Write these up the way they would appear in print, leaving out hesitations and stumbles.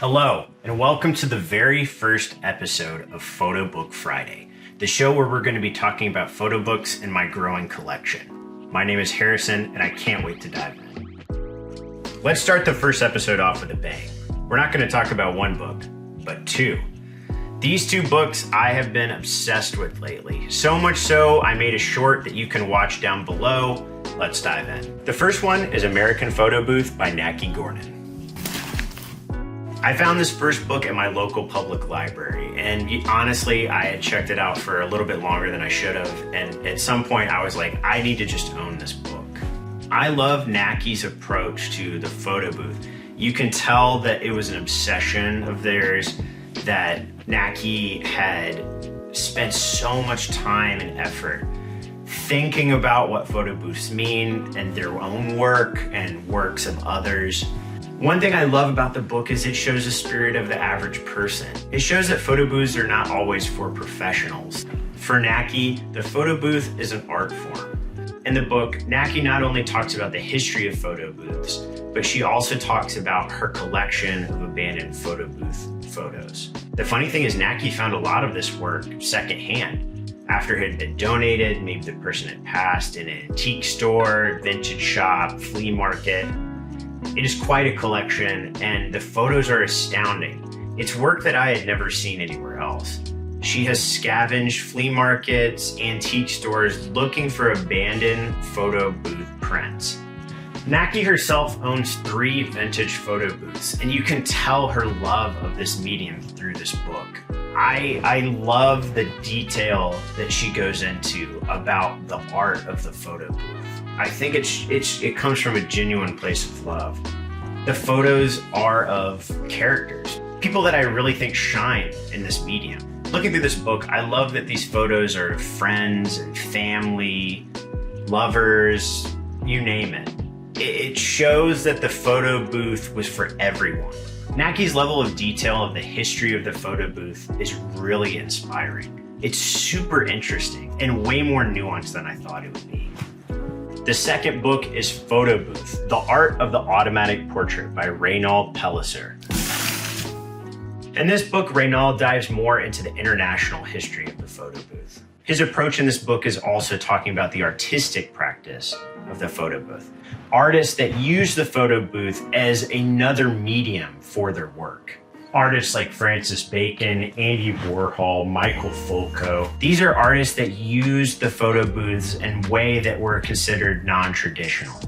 Hello, and welcome to the very first episode of Photo Book Friday, the show where we're going to be talking about photo books and my growing collection. My name is Harrison, and I can't wait to dive in. Let's start the first episode off with a bang. We're not going to talk about one book, but two. These two books I have been obsessed with lately, so much so I made a short that you can watch down below. Let's dive in. The first one is American Photo Booth by Naki Gordon. I found this first book at my local public library, and honestly, I had checked it out for a little bit longer than I should have, and at some point I was like, I need to just own this book. I love Naki's approach to the photo booth. You can tell that it was an obsession of theirs, that Naki had spent so much time and effort thinking about what photo booths mean and their own work and works of others. One thing I love about the book is it shows the spirit of the average person. It shows that photo booths are not always for professionals. For Naki, the photo booth is an art form. In the book, Naki not only talks about the history of photo booths, but she also talks about her collection of abandoned photo booth photos. The funny thing is Naki found a lot of this work secondhand after it had been donated, maybe the person had passed in an antique store, vintage shop, flea market. It is quite a collection, and the photos are astounding. It's work that I had never seen anywhere else. She has scavenged flea markets, antique stores, looking for abandoned photo booth prints. Naki herself owns 3 vintage photo booths, and you can tell her love of this medium through this book. I love the detail that she goes into about the art of the photo booth. I think it comes from a genuine place of love. The photos are of characters, people that I really think shine in this medium. Looking through this book, I love that these photos are of friends and family, lovers, you name it. It shows that the photo booth was for everyone. Naki's level of detail of the history of the photo booth is really inspiring. It's super interesting and way more nuanced than I thought it would be. The second book is Photo Booth, The Art of the Automatic Portrait by Reynald Pelisser. In this book, Reynald dives more into the international history of the photo booth. His approach in this book is also talking about the artistic practice of the photo booth. Artists that use the photo booth as another medium for their work. Artists like Francis Bacon, Andy Warhol, Michael Fulco. These are artists that use the photo booths in a way that were considered non-traditional.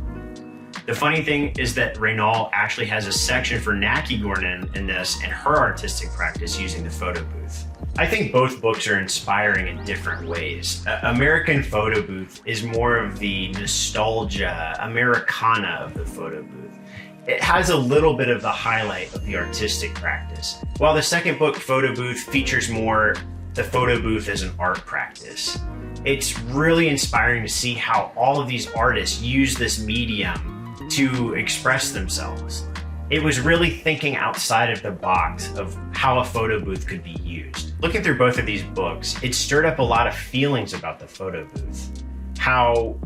The funny thing is that Reynald actually has a section for Naki Gordon in this and her artistic practice using the photo booth. I think both books are inspiring in different ways. American Photo Booth is more of the nostalgia, Americana of the photo booth. It has a little bit of the highlight of the artistic practice. While the second book, Photo Booth, features more the photo booth as an art practice. It's really inspiring to see how all of these artists use this medium to express themselves. It was really thinking outside of the box of how a photo booth could be used. Looking through both of these books, it stirred up a lot of feelings about the photo booth. How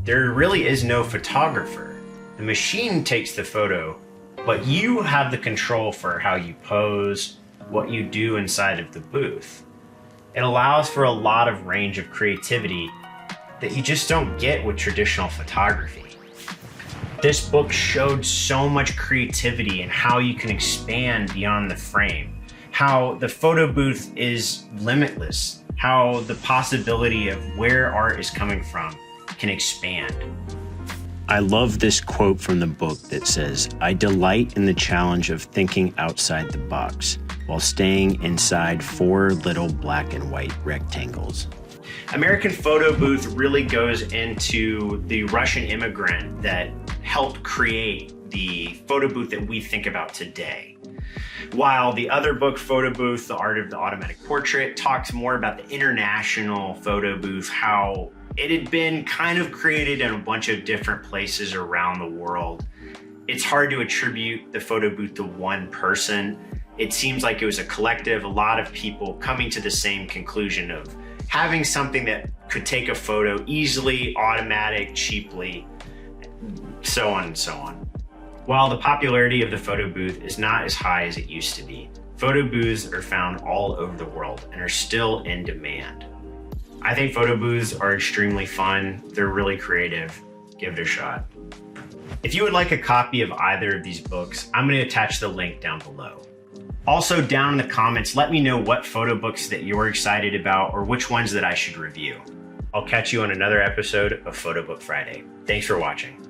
there really is no photographer. The machine takes the photo, but you have the control for how you pose, what you do inside of the booth. It allows for a lot of range of creativity that you just don't get with traditional photography. This book showed so much creativity in how you can expand beyond the frame, how the photo booth is limitless, how the possibility of where art is coming from can expand. I love this quote from the book that says, "I delight in the challenge of thinking outside the box while staying inside 4 little black and white rectangles." American Photo Booth really goes into the Russian immigrant that helped create the photo booth that we think about today. While the other book, Photo Booth, The Art of the Automatic Portrait, talks more about the international photo booth, how it had been kind of created in a bunch of different places around the world. It's hard to attribute the photo booth to one person. It seems like it was a collective, a lot of people coming to the same conclusion of having something that could take a photo easily, automatic, cheaply, so on and so on. While the popularity of the photo booth is not as high as it used to be, photo booths are found all over the world and are still in demand. I think photo booths are extremely fun. They're really creative. Give it a shot. If you would like a copy of either of these books, I'm going to attach the link down below. Also, down in the comments, let me know what photo books that you're excited about or which ones that I should review. I'll catch you on another episode of Photo Book Friday. Thanks for watching.